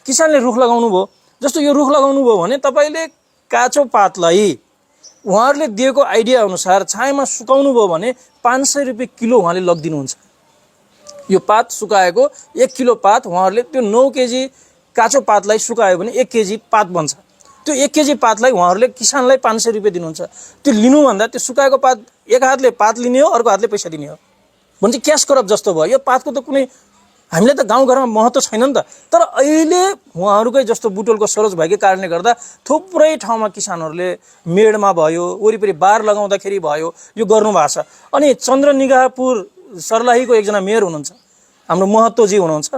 किसानले रुख लगाउनु भयो, जस्तो यो रुख लगाउनु भयो भने तपाईले काँचो पातलाई उहाँहरूले दिएको आइडिया अनुसार छायामा सुकाउनु भयो भने 500 रुपैयाँ किलो उहाँले लगिदिनुहुन्छ। यो पात सुकाएको 1 किलो पात उहाँहरूले त्यो 9 केजी काँचो पातलाई सुकायो भने 1 केजी पात बन्छ। त्यो 1 केजी पातलाई उहाँहरूले किसानलाई 500 रुपैयाँ दिनुहुन्छ। त्यो लिनुभन्दा त्यो सुकाएको पात एक हातले पात लिने हो, अर्को हातले पैसा दिने हो भने चाहिँ क्यास करप जस्तो भयो। यो पातको त कुनै हामीले त गाउँघरमा महत्त्व छैन नि त। तर अहिले उहाँहरूकै जस्तो बुटोलको सरोज भएकै कारणले गर्दा थुप्रै ठाउँमा किसानहरूले मेडमा भयो, वरिपरि बार लगाउँदाखेरि भयो, यो गर्नुभएको छ। अनि चन्द्रनिगाहपुर सर्लाहीको एकजना मेयर हुनुहुन्छ, हाम्रो महत्त्वजी हुनुहुन्छ,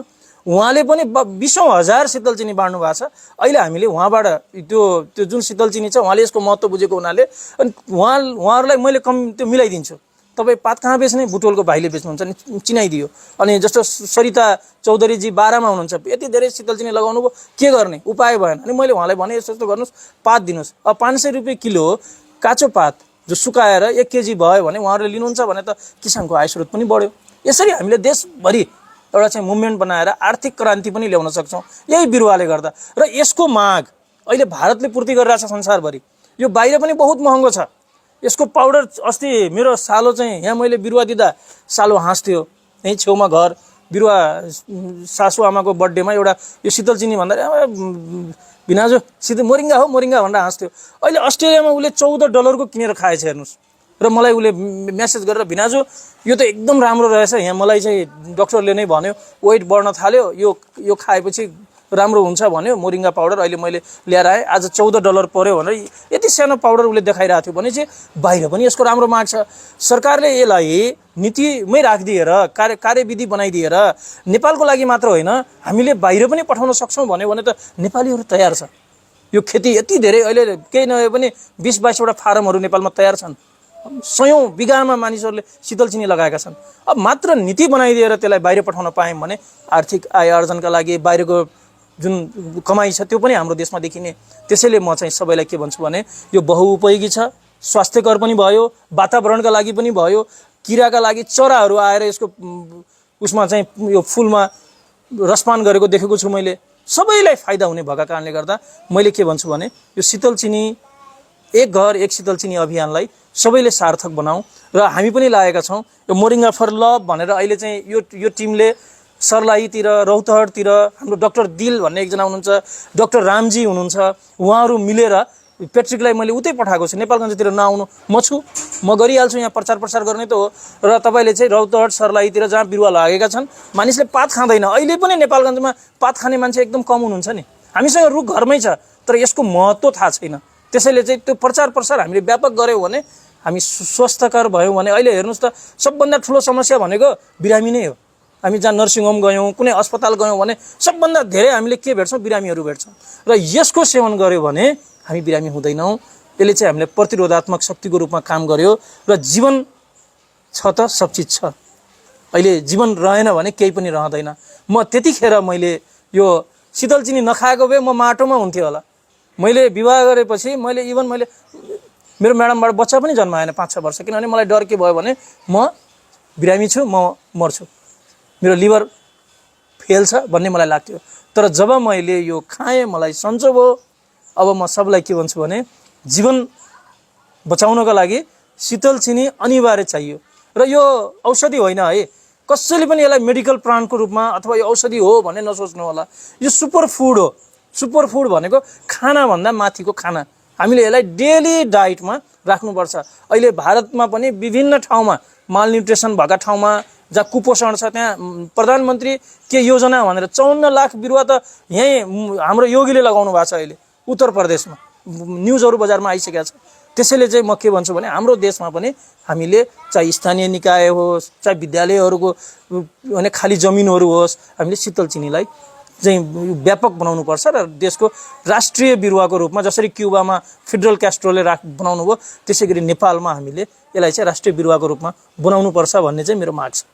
उहाँले पनि 20,000 शीतल चिनी बाँड्नु भएको छ। अहिले हामीले उहाँबाट त्यो जुन शीतल चिनी छ उहाँले यसको महत्त्व बुझेको हुनाले अनि उहाँहरूलाई मैले कम त्यो मिलाइदिन्छु। तपाईँ पात कहाँ बेच्ने, बुटोलको भाइले बेच्नुहुन्छ नि चिनाइदियो। अनि जस्तो सरिता चौधरीजी बारामा हुनुहुन्छ, यति धेरै शीतल चिनी लगाउनु भयो, के गर्ने उपाय भएन। अनि मैले उहाँलाई भने यस्तो यस्तो गर्नुहोस्, पात दिनुहोस्। अब 500 रुपैयाँ किलो काँचो पात जो सुकाएर 1 केजी भयो भने उहाँहरूले लिनुहुन्छ भने त किसानको आय स्रोत पनि बढ्यो। यसरी हामीले देशभरि एउटा चाहिँ मुभमेन्ट बनाएर आर्थिक क्रान्ति पनि ल्याउन सक्छौँ यही बिरुवाले गर्दा। र यसको माग अहिले भारतले पूर्ति गरिरहेछ संसारभरि। यो बाहिर पनि बहुत महँगो छ। यसको पाउडर अस्ति मेरो सालो चाहिँ यहाँ मैले बिरुवा दिँदा सालो हाँस्थ्यो, यहीँ छेउमा घर बिरुवा सासु आमाको बर्थडेमा एउटा यो शीतल चिनी भन्दा भिनाजु शीतल मोरिङ्गा हो मोरिङ्गा भनेर हाँस्थ्यो। अहिले अस्ट्रेलियामा उसले $14 किनेर खाएछ हेर्नुहोस्। र मलाई उसले मेसेज गरेर भिनाजु यो त एकदम राम्रो रहेछ, यहाँ मलाई चाहिँ डक्टरले नै भन्यो वेट बढ्न थाल्यो, यो खाएपछि राम्रो हुन्छ भन्यो मोरिङ्गा पाउडर। अहिले मैले ल्याएर आएँ, आज $14 पर्यो भनेर यति सानो पाउडर उसले देखाइरहेको थियो भने चाहिँ बाहिर पनि यसको राम्रो माग छ। सरकारले यसलाई नीतिमै राखिदिएर कार्यविधि बनाइदिएर नेपालको लागि मात्र होइन हामीले बाहिर पनि पठाउन सक्छौँ भने त नेपालीहरू तयार छ। यो खेती यति धेरै अहिले केही नभए पनि 20-22 वटा फारमहरू नेपालमा तयार छन्। 100 बिघामा मानिसहरूले शीतल चिनी लगाएका छन्। अब मात्र नीति बनाइदिएर त्यसलाई बाहिर पठाउन पायौँ भने आर्थिक आय आर्जनका लागि बाहिरको जुन कमाई छ त्यो पनि हाम्रो देशमा देखिने। त्यसैले म चाहिँ सबैलाई के भन्छु भने यो बहुउपयोगी छ, स्वास्थ्यकर पनि भयो, वातावरणका लागि पनि भयो, किराका लागि चराहरू आएर यसको उसमा चाहिँ यो फुलमा रसपान गरेको देखेको छु मैले। सबैलाई फाइदा हुने भएका कारणले गर्दा मैले के भन्छु भने यो शीतल चिनी एक घर एक शीतल चिनी अभियानलाई सबैले सार्थक बनाऊ। र हामी पनि लागेका छौँ यो मोरिङ्गा फर लभ भनेर। अहिले चाहिँ यो टिमले सर्लाहीतिर रौतहटतिर हाम्रो डाक्टर दिल भन्ने एकजना हुनुहुन्छ, डाक्टर रामजी हुनुहुन्छ, उहाँहरू मिलेर पेट्रिकलाई मैले उतै पठाएको छु, नेपालगञ्जतिर नआउनु म छु, म गरिहाल्छु, यहाँ प्रचार गर्ने त हो। र तपाईँले चाहिँ रौतहट सर्लाहीतिर जहाँ बिरुवा लागेका छन् मानिसले पात खाँदैन। अहिले पनि नेपालगञ्जमा पात खाने मान्छे एकदम कम हुनुहुन्छ नि। हामीसँग रुख घरमै छ तर यसको महत्त्व थाहा छैन। त्यसैले चाहिँ त्यो प्रचार हामीले व्यापक गऱ्यौँ भने हामी स्वस्थकर भयौँ भने अहिले हेर्नुहोस् त सबभन्दा ठुलो समस्या भनेको बिरामी नै हो। हामी जहाँ नर्सिङ होम गयौँ, कुनै अस्पताल गयौँ भने सबभन्दा धेरै हामीले के भेट्छौँ, बिरामीहरू भेट्छौँ। र यसको सेवन गऱ्यो भने हामी बिरामी हुँदैनौँ। यसले चाहिँ हामीले प्रतिरोधात्मक शक्तिको रूपमा काम गर्यो। र जीवन छ त सब चिज छ, अहिले जीवन रहेन भने केही पनि रहँदैन। म त्यतिखेर मैले यो शीतल चिनी नखाएको भए म माटोमा हुन्थेँ होला। मैले विवाह गरेपछि मैले मेरो म्याडमबाट बच्चा पनि जन्माएन 5-6 वर्ष, किनभने मलाई डर के भयो भने म बिरामी छु, म मर्छु, मेरो लिभर फेल छ भन्ने मलाई लाग्थ्यो। तर जब मैले यो खाएँ मलाई सन्चो भयो। अब म सबलाई के भन्छु भने जीवन बचाउनको लागि शीतल चिनी अनिवार्य चाहियो। र यो औषधि होइन है, कसैले पनि यसलाई मेडिकल प्लान्टको रूपमा अथवा यो औषधि हो भन्ने नसोच्नु होला। यो सुपर फुड हो। सुपर फुड भनेको खानाभन्दा माथिको खाना। हामीले यसलाई डेली डाइटमा राख्नुपर्छ। अहिले भारतमा पनि विभिन्न ठाउँमा मालन्युट्रिसन भएका ठाउँमा जहाँ कुपोषण छ त्यहाँ प्रधानमन्त्री के योजना भनेर 54 लाख बिरुवा त यहीँ हाम्रो योगीले लगाउनु भएको छ। अहिले उत्तर प्रदेशमा न्युजहरू बजारमा आइसकेको छ। त्यसैले चाहिँ म के भन्छु भने हाम्रो देशमा पनि हामीले चाहे स्थानीय निकाय होस्, चाहे विद्यालयहरूको भने खाली जमिनहरू होस्, हामीले शीतल चिनीलाई चाहिँ व्यापक बनाउनु पर्छ र देशको राष्ट्रिय बिरुवाको रूपमा जसरी क्युबामा फिडरल क्यास्ट्रोले बनाउनु भयो त्यसै गरी नेपालमा हामीले यसलाई चाहिँ राष्ट्रिय बिरुवाको रूपमा बनाउनु पर्छ भन्ने चाहिँ मेरो माग छ।